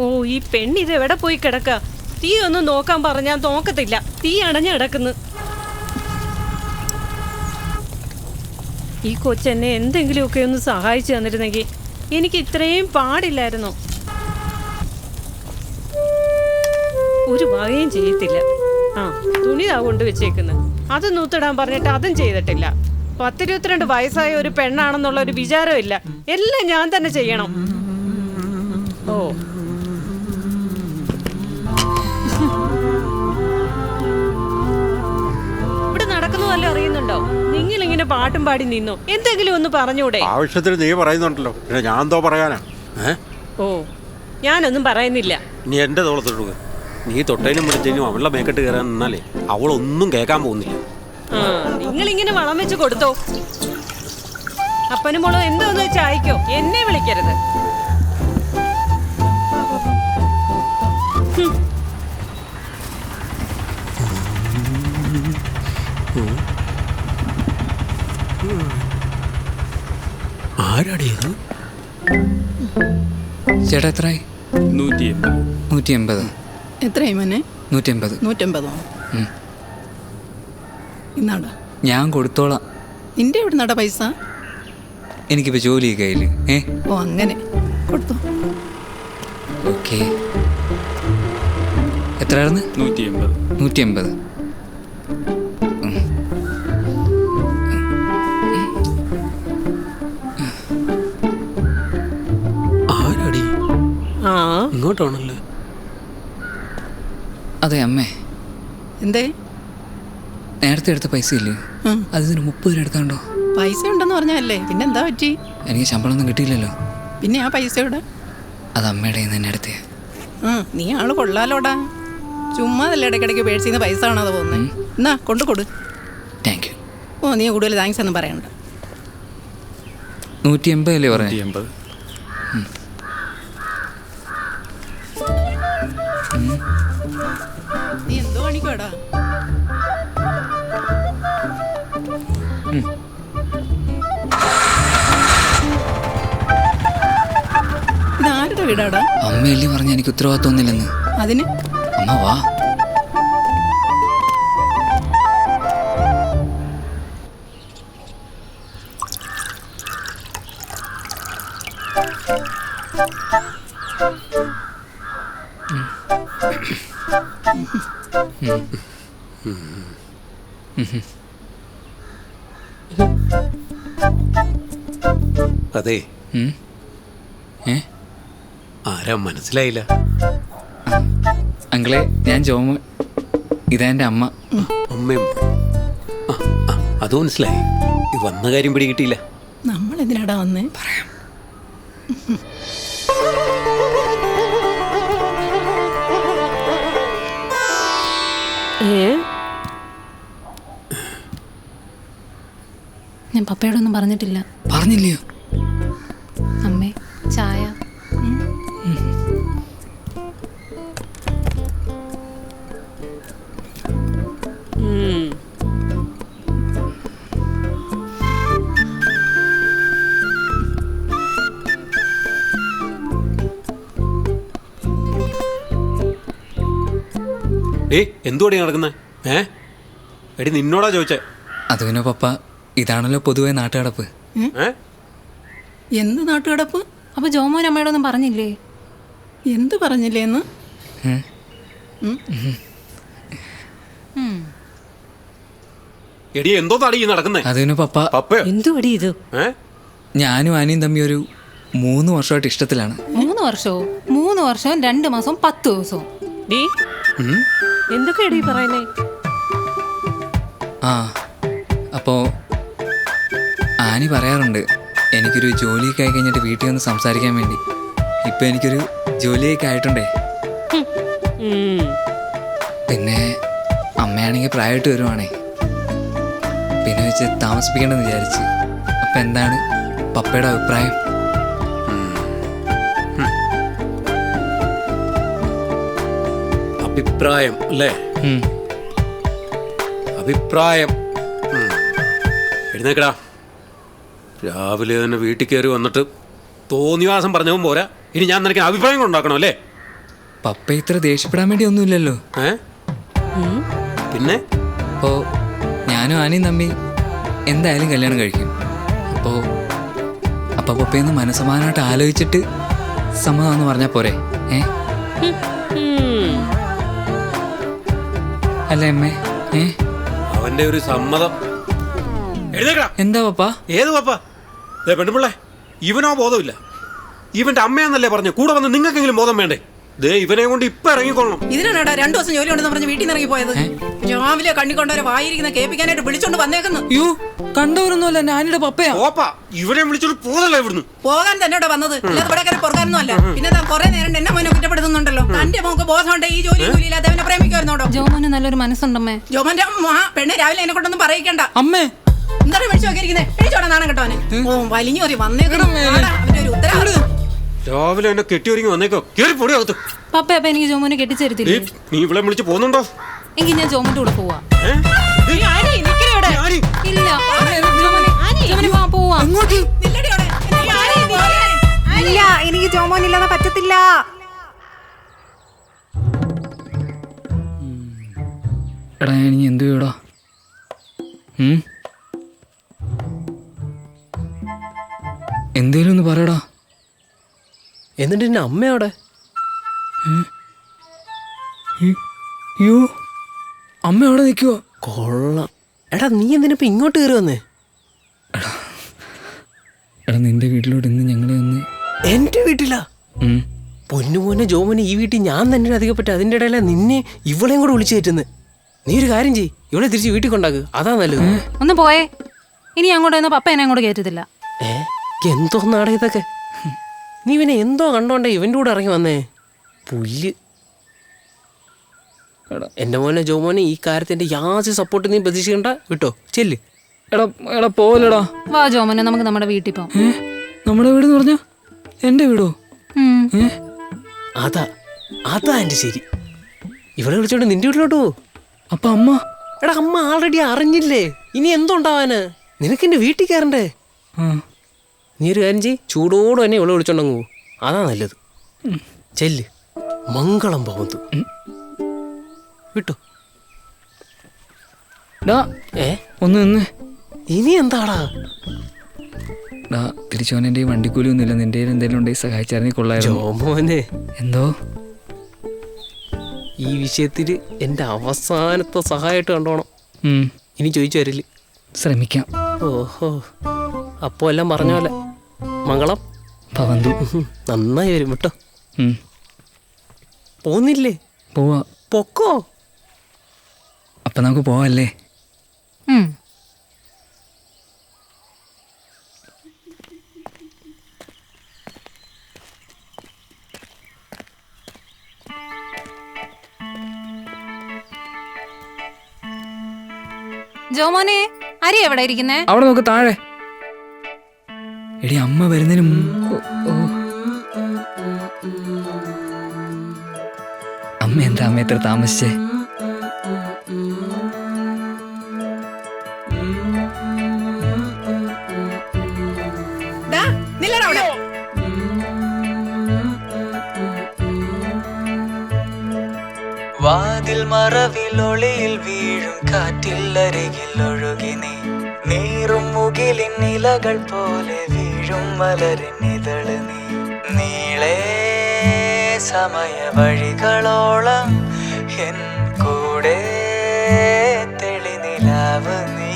ഓ, ഈ പെണ്ണിത് എവിടെ പോയി കിടക്ക? തീ ഒന്ന് നോക്കാൻ പറഞ്ഞാൽ നോക്കത്തില്ല. തീ അണഞ്ഞു കിടക്കുന്നു. ഈ കൊച്ചെന്നെ എന്തെങ്കിലുമൊക്കെ ഒന്ന് സഹായിച്ചു തന്നിരുന്നെങ്കിൽ എനിക്ക് ഇത്രയും പാടില്ലായിരുന്നു. ഒരു വകയും ചെയ്യത്തില്ല. തുണിതാ കൊണ്ട് വെച്ചേക്കുന്നത്. അത് നൂത്തിടാൻ പറഞ്ഞിട്ട് അതും ചെയ്തിട്ടില്ല. 10-22 വയസ്സായ ഒരു പെണ്ണാണെന്നുള്ള ഒരു വിചാരമില്ല. എല്ലാം ഞാൻ തന്നെ ചെയ്യണം. ഓ, ഇവിടെ നടക്കുന്നതല്ല അറിയുന്നുണ്ടോ? നിങ്ങളിങ്ങനെ പാട്ടും പാടി നിന്നോ? എന്തെങ്കിലും ഒന്ന് പറഞ്ഞൂടെ? ആവശ്യത്തിന് നീ പറയുന്നുണ്ടല്ലോ, ഞാൻ എന്തോ പറയാനാ? ഓ, ഞാനൊന്നും പറയുന്നില്ല. നീ എന്റെ തോളത്തിടുക. നീ തൊട്ടേനും വിളിച്ചതിനും അവളുടെ മേക്കെട്ട് കയറാൻ നിന്നാലേ അവളൊന്നും കേൾക്കാൻ പോകുന്നില്ല. നിങ്ങളിങ്ങനെ വളം വെച്ച് കൊടുത്തോ. അപ്പനും മോളോ എന്തോന്ന് വെച്ചാ അയക്കോ, എന്നെ വിളിക്കരുത്. ആരാടിയത്? ചേട്ടാ എത്രയായി? 180. എത്രയായി മോനെ? 180. 150. ഇന്നാടാ ഞാൻ കൊടുത്തോളാം. നിന്റെ എവിടെ നടാ പൈസ? എനിക്കിപ്പോൾ ജോലി കയ്യിൽ. ഓ, അങ്ങനെ കൊടുത്തു. ഓക്കെ. എത്രയായിരുന്നു? 180. ആരാടി? ഇങ്ങോട്ടാണല്ലോ. അതെ അമ്മേ. എന്തേ? നേരത്തെ എടുത്ത പൈസ ഇല്ലേ, അതിന് 30 രൂപ എടുക്കാണ്ടോ? പൈസ ഉണ്ടെന്ന് പറഞ്ഞല്ലേ, പിന്നെ എന്താ പറ്റി? എനിക്ക് ശമ്പളമൊന്നും കിട്ടിയില്ലല്ലോ. പിന്നെ ആ പൈസയോടെ അത് അമ്മയുടെ തന്നെ എടുത്തേ. നീ ആള് കൊള്ളാലോടാ. ചുമ്മാ അല്ല ഇടയ്ക്കിടയ്ക്ക് പേഴ്സിന്ന് പൈസ കാണാതെ പോകുന്നത്. എന്നാ കൊണ്ടുകൊടു. Thank you. ഓ, നീ കൂടുതൽ താങ്ക്സ് ഒന്നും പറയണ്ട. 180 അല്ലേ പറഞ്ഞേ? 180. നീ എന്തോ കാണിക്കോടാ? ഇതാരുടെ വീടാടാ? അമ്മയല്ലേ പറഞ്ഞ എനിക്ക് ഉത്തരവാദിത്വം ഒന്നുമില്ലെന്ന്. അതിന് അമ്മ വാ. അതെ, ആരാ മനസ്സിലായില്ല? അങ്കിളെ, ഞാൻ ജോമോൻ. ഇതാ എൻ്റെ അമ്മ. അമ്മയും അത് മനസ്സിലായി. ഈ വന്ന കാര്യം പിടികിട്ടിയില്ല. നമ്മൾ എന്തിനാടാ വന്നേ? പറയാം. ഞാൻ പപ്പയോടൊന്നും പറഞ്ഞിട്ടില്ല. പറഞ്ഞില്ലയോ? അമ്മേ, ചായ. എന്തുകൂടി നടക്കുന്നേ? എടി നിന്നോടാ ചോദിച്ചേ. അത് പിന്നെ പപ്പ, ഇതാണല്ലോ പൊതുവെ നാട്ടുകടപ്പ്. എന്ത് നാട്ടുകടപ്പ്? അപ്പൊ ജോമോൻ അമ്മയോടൊന്നും പറഞ്ഞില്ലേ? എന്ത് പറഞ്ഞില്ലേന്ന്? എടി എന്തോ തടി നടക്കുന്നേ? അതിന് പപ്പ പപ്പയോ? എന്തുപടി ഇത്? ഞാനും ആനയും തമ്മി ഒരു 3 വർഷമായിട്ട് ഇഷ്ടത്തിലാണ്. 3 വർഷവും 3 വർഷവും 2 മാസവും 10 ദിവസവും. ഡീ എന്തൊക്കെയാടി പറയുന്നേ? ആ അപ്പോൾ ആനി പറയാറുണ്ട് എനിക്കൊരു ജോലിയൊക്കെ ആയി കഴിഞ്ഞിട്ട് വീട്ടിൽ വന്ന് സംസാരിക്കാൻ വേണ്ടി. ഇപ്പം എനിക്കൊരു ജോലിയൊക്കെ ആയിട്ടുണ്ടേ. പിന്നെ അമ്മയാണെങ്കിൽ പ്രായമായിട്ട് വരുവാണേ. പിന്നെ വെച്ച് താമസിപ്പിക്കേണ്ടെന്ന് വിചാരിച്ച്. അപ്പം എന്താണ് പപ്പയുടെ അഭിപ്രായം? അഭിപ്രായം അല്ലേ? അഭിപ്രായം എഴുന്നേക്കടാ. രാവിലെ തന്നെ വീട്ടിൽ കയറി വന്നിട്ട് തോന്നിവാസം പറഞ്ഞവും പോരാ, ഇനി ഞാൻ നിനക്ക് അഭിപ്രായങ്ങൾ ഉണ്ടാക്കണം അല്ലേ? പപ്പ ഇത്ര ദേഷ്യപ്പെടാൻ വേണ്ടി ഒന്നുമില്ലല്ലോ. പിന്നെ അപ്പോൾ ഞാനും ആനയും തമ്മി എന്തായാലും കല്യാണം കഴിക്കും. അപ്പോൾ പപ്പയൊന്ന് മനസ്സമാനമായിട്ട് ആലോചിച്ചിട്ട് സമ്മതമാണെന്ന് പറഞ്ഞാൽ പോരെ? അല്ലേ അമ്മേ? അവന്റെ ഒരു സമ്മതം. എഴുന്നേക്കടാ. എന്താ പപ്പ? ഏത് പപ്പ? പെണ്ണുപിള്ളേ, ഇവനോ ബോധമില്ല. ഇവന്റെ അമ്മയാന്നല്ലേ പറഞ്ഞു. കൂടെ വന്ന് നിങ്ങൾക്കെങ്കിലും ബോധം വേണ്ടേ? ദേ ഇവനെ കൊണ്ട് ഇപ്പൊ ഇറങ്ങിക്കൊള്ളണം. ഇതിനാണ് 2 ദിവസം ജോലി ഉണ്ടെന്ന് പറഞ്ഞ് വീട്ടിൽ നിന്ന് ഇറങ്ങി പോയത്. രാവിലെ കണ്ണിക്കൊണ്ടവരെ വായിരിക്കുന്ന കേൾപ്പിക്കാനായിട്ട് വിളിച്ചോണ്ട് വന്നേക്കുന്നു. യോ കണ്ടവരൊന്നുമല്ല, ഞാനിയുടെ പപ്പയാ. ഓപ്പാ, ഇവനെ വിളിച്ചോണ്ട് പോകല്ലേ ഇവിടുന്ന്. പോകാൻ തന്നെ ഇവിടെ വന്നത്, അല്ലാതെ ഇവിടെ കയറി പുറകാനൊന്നും അല്ല. പിന്നെ കുറെ നേരം എന്നെ മോനെ കുറ്റപ്പെടുത്തുന്നുണ്ടല്ലോ. തന്റെ മോക്ക് ബോധമുണ്ട് ഈ ജോലി ജോലിയില്ലാതെ അവനെ പ്രേമിക്കുമായിരുന്നോടോ? ജോമോന് നല്ലൊരു മനസ്സുണ്ടമ്മേ. ജോമന്റെ പെണ്ണെ രാവിലെ എന്നെ കൊണ്ടൊന്നും പറയിക്കണ്ട. അമ്മേ എന്താണ് വിളിച്ചു നോക്കിയിരിക്കുന്നത്? വിളിച്ചോടാ നാണം കേട്ടോനെ. ഓ വലിഞ്ഞു കയറി വന്നേക്കണം. അവന്റെ ഒരു ഉത്തരവാദിത്വം. രാവിലെ എന്നെ കെട്ടി ഒരുങ്ങി വന്നേക്കോ. കേറി പൊടി അകത്ത്. പപ്പ അപ്പൊ എനിക്ക് ജോമോനെ കെട്ടിച്ചേരത്തില്ലേ? നീ ഇവിടെ വിളിച്ച് പോകുന്നുണ്ടോ? എങ്കിൽ ഞാൻ ജോമോന്റെ കൂടെ പോവാ. ഇല്ല ജോമോനെ പോവാ. നില്ലടി അവിടെ. ഇല്ല, എനിക്ക് ജോമോനില്ലാതെ പറ്റത്തില്ല. എടാ ഇനി എന്തു ചെയ്യടാ? എന്തേലും ഒന്ന് പറയടാ. എന്നിട്ട് എന്റെ അമ്മയോടെ? അയ്യോ അമ്മ അവിടെ നിൽക്കുവോ? കൊള്ളാം. എടാ നീ എന്തിനിപ്പോ ഇങ്ങോട്ട് കയറി വന്നേ? എടാ നിന്റെ വീട്ടിലോട്ട് ഇന്ന് ഞങ്ങളെ ഒന്ന്. എന്റെ വീട്ടിലാ? പൊന്നുമോനെ ജോമോനെ ഈ വീട്ടിൽ ഞാൻ തന്നെ അധികപ്പെട്ട. അതിൻ്റെ ഇടയിലെ നിന്നെ ഇവളെയും കൂടെ വിളിച്ചു കയറ്റുന്നത്. നീ ഒരു കാര്യം ചെയ്യ്, ഇവളെ തിരിച്ച് വീട്ടിൽ കൊണ്ടാക്ക്. അതാ നല്ലത്. ഒന്ന് പോയേ. ഇനി അങ്ങോട്ട് വന്ന പപ്പ എന്നെ അങ്ങോട്ട് കയറ്റത്തില്ല. എന്തോന്നാടാ ഇതൊക്കെ? നീ ഇവനെ എന്തോ കണ്ടോണ്ടേ ഇവൻ്റെ കൂടെ ഇറങ്ങി വന്നേ? പുല്ല്. എന്റെ മോനെ ജോമോനെ ഈ കാര്യത്തിന്റെ യാതൊരു സപ്പോർട്ട് നീ പ്രതീക്ഷിക്കണ്ട. വിട്ടോ, ചെല്ല്. എടാ പോലടാ. വാ ജോമോനെ, നമുക്ക് നമ്മുടെ വീട്ടിൽ പോവാം. നമ്മുടെ വീടെന്ന് പറഞ്ഞാ എന്റെ വീടോ? അതാ എന്റെ ശരി. ഇവിടെ വിളിച്ചോണ്ട് നിന്റെ വീട്ടിലോട്ട് പോ. അപ്പൊ അമ്മ? എടാ അമ്മ ആൾറെഡി അറിഞ്ഞില്ലേ, ഇനി എന്തുണ്ടാവാന്? നിനക്ക് എന്റെ വീട്ടിൽ കയറണ്ടേ? നീ ഒരു കാര്യം ചെയ്യ്, ചൂടോട് തന്നെ ഇവിടെ വിളിച്ചോണ്ടങ്ങ് പോ. അതാ നല്ലത്. ചെല്ല്. മംഗളം പോകുന്നു. വിട്ടോ. ഒന്ന് നിന്ന്. ഇനി എന്താടാ? തിരിച്ചോനെ എന്റെ വണ്ടിക്കൂലി ഒന്നുമില്ല. നിന്റെ എന്തെങ്കിലും ഉണ്ടെങ്കിൽ സഹായിച്ചായിരുന്നെങ്കിൽ കൊള്ളായിരുന്നു. ജോമോനെ എന്തോ ഈ വിഷയത്തിൽ എന്റെ അവസാനത്തെ സഹായമായിട്ട് കണ്ടോണം. ഇനി ചോദിച്ചു വരില്ല. ശ്രമിക്കാം. ഓഹോ, അപ്പോ എല്ലാം പറഞ്ഞ പോലെ മംഗളം ഭവന്തു. നന്നായി വരും. വിട്ടോ. പോന്നില്ലേ? പോവാ. പൊക്കോ. അപ്പൊ നമുക്ക് പോവല്ലേ? ജോമോനെ, അരി എവിടെ ഇരിക്കുന്നേ? അവിടെ നോക്ക് താഴെ. എടി അമ്മ വരുന്നതിന് അമ്മ എന്താ അമ്മ എത്ര താമസിച്ചേ? വാതിൽ മറവിൽ ഒളിയിൽ വീഴും കാറ്റിൽ അരികിൽ ഒഴുകി നീ. നീറും മുകിലിൻ ഇലകൾ പോലെ വീഴും മലരിൻ ഇതള് നീ. നീളേ സമയ വഴികളോളം എൻ കൂടെ തെളിനിലാവ് നീ.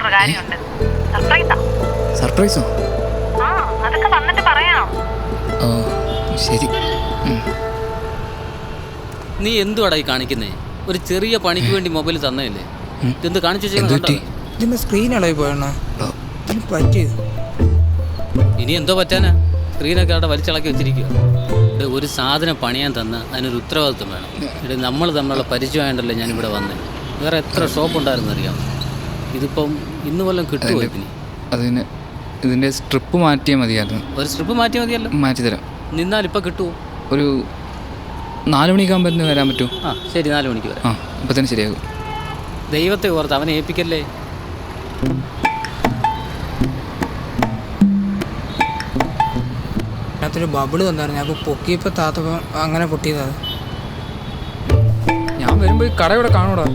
വേറൊരു കാര്യമുണ്ട്. സർപ്രൈസാ. സർപ്രൈസോ? ആ, അതൊക്കെ വന്നിട്ട് പറയാം. ഓ ശരി. നീ എന്തുവാടാ ഈ കാണിക്കുന്നേ? ഒരു ചെറിയ പണിക്ക് വേണ്ടി മൊബൈൽ തന്നതല്ലേ? ഇതെന്ത് കാണിച്ചു വെച്ചേക്കുന്നുണ്ടോ? ഇതിന്റെ സ്ക്രീൻ ഇളകി പോയണ്ണ. ഇതിന് പറ്റിയത് ഇനി എന്തോ പറ്റാനാ? സ്ക്രീനൊക്കെ അവിടെ വലിച്ചിളക്കി വെച്ചിരിക്കുക. ഒരു സാധനം പണിയാൻ തന്ന അതിനൊരു ഉത്തരവാദിത്വം വേണം. ഇവിടെ നമ്മൾ തമ്മിലുള്ള പരിചയമായതുകൊണ്ടല്ലേ ഞാനിവിടെ വന്നത്. വേറെ എത്ര ഷോപ്പ് ഉണ്ടായിരുന്നു അറിയാം. ഇതിപ്പം ഇന്ന് വല്ലതും കിട്ടുമോ ഇതിന്? അതിന് ഇതിൻ്റെ സ്ട്രിപ്പ് മാറ്റിയാൽ മതിയായിരുന്നു. ഒരു സ്ട്രിപ്പ് മാറ്റിയാൽ മതിയല്ലോ. മാറ്റിത്തരാം. നിന്നാലിപ്പോൾ കിട്ടുമോ? ഒരു 4 മണിയൊക്കെ ആകുമ്പോൾ വരാൻ പറ്റുമോ? ആ ശരി, 4 മണിക്ക് വരാം. ആ അപ്പോൾ തന്നെ ശരിയാകും. ദൈവത്തെ ഓർത്ത് അവനെ ഏൽപ്പിക്കല്ലേ. അതിനകത്തൊരു ബബിള് തന്നായിരുന്നു. അപ്പോൾ പൊക്കിയപ്പോൾ താത്തപ്പോൾ അങ്ങനെ പൊട്ടിയതാ. ഞാൻ വരുമ്പോൾ ഈ കട ഇവിടെ കാണൂടാ.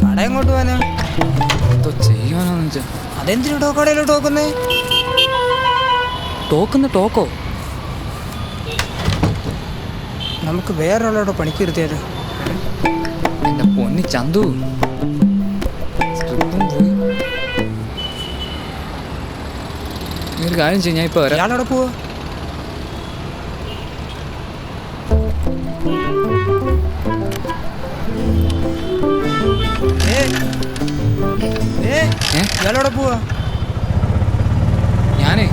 കട എങ്ങോട്ട് പോകാനാ? എന്തോ ചെയ്യാനാന്ന് വെച്ചാൽ. അതെന്തിനു ടോക്കടയിലോട്ട് നോക്കുന്നേ? ടോക്കോ? നമുക്ക് വേറൊരാളോടെ പണിക്ക് ഇരുത്തിയാലോ? എൻ്റെ പൊന്നി ചന്തു, സ്ട്രിപ്പും പോയി. നീ ഒരു കാര്യം ചെയ്യും, ഞാൻ ഇപ്പോൾ വരാം. ഇയാളോടെ പോവാ? ഇയാളോടെ പോവാ? ഞാനേ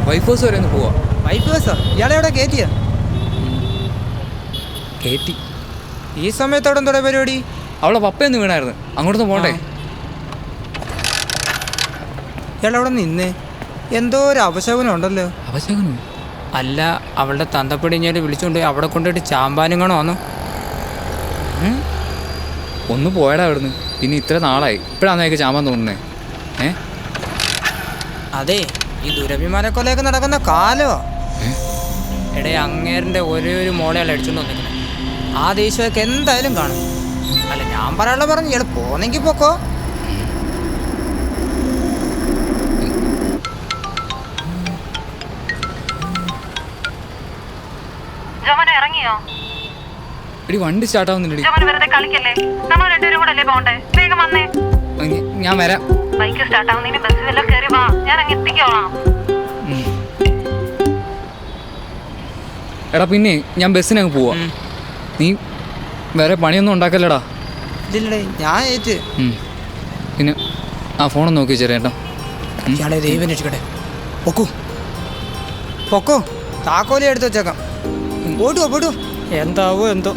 വൈഫ് ഹൗസ് വരെ ഒന്ന് പോവാ. വൈഫ് ഹൗസോ? ഇയാളെ എവിടെ കയറ്റിയാ? കയറ്റി. ഈ സമയത്തോടെ എന്തോടെ പരിപാടി? അവളെ പപ്പയൊന്ന് വീണായിരുന്നു, അങ്ങോട്ടൊന്ന് പോണ്ടേ? ഇയാളവിടെ നിന്നേ. എന്തോ ഒരു അപശകുനം ഉണ്ടല്ലോ. അവശകനോ? അല്ല, അവളുടെ തന്തപ്പടി ഞാൻ വിളിച്ചുകൊണ്ട് അവിടെ കൊണ്ടുപോയിട്ട് ചാമ്പാനുങ്ങണോ വന്നു. ഒന്ന് പോയടാ അവിടുന്ന്. പിന്നെ ഇത്ര നാളായി, ഇപ്പോഴാണ് എനിക്ക് ചാമ്പാൻ തോന്നുന്നേ. അതെ, ഈ ദുരഭിമാനക്കൊലയൊക്കെ നടക്കുന്ന കാലോ. എടേ, അങ്ങേറിൻ്റെ ഒരേ ഒരു മോളെയാണ് അടിച്ചുകൊണ്ട് വന്നിരിക്കുന്നത്. ആ ദേശമൊക്കെ എന്തായാലും കാണും. അല്ല, ഞാൻ പറയാനുള്ള പറഞ്ഞു, ഇയാൾ പോന്നെങ്കിൽ പൊക്കോ. ജോമോനെ ഇറങ്ങിയോ? എടി വണ്ടി സ്റ്റാർട്ടാവുന്നില്ലടി. ജോമോനെ വെറുതെ കളിക്കല്ലേ. നമ്മൾ രണ്ടുപേരും കൂടെ അല്ലേ പോണ്ടേ? വേഗം വന്നേ. ഞാൻ വരാം. ബൈക്ക് സ്റ്റാർട്ടാവുന്നതിന് ബസ്സിൽ വല്ലതും കയറി വാ, ഞാൻ അങ്ങ് എത്തിക്കോളാം. എടാ പിന്നെ ഞാൻ ബസ്സിനങ്ങ് പോവാ. നീ വേറെ പണിയൊന്നും ഉണ്ടാക്കല്ലടാ. ഇതില്ലേ, ഞാൻ ഏറ്റ്. പിന്നെ ആ ഫോണൊന്ന് നോക്കി വെച്ചേട്ടാ. ഇയാളെ ദൈവം രക്ഷിക്കട്ടെ. പൊക്കോ പൊക്കോ, താക്കോലി എടുത്ത് വെച്ചേക്കാം. പോട്ടു എന്താവോ എന്തോ.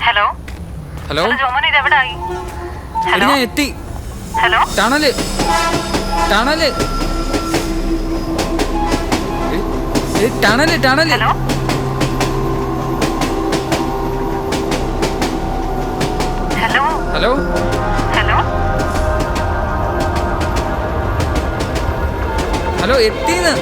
ഹലോ ഹലോ ജോമോനെ, ഇത് എവിടായി? ഞാൻ എത്തി. Hello tunnel tunnel tunnel tunnel. Hello hello hello hello hello എത്തിന്ന്.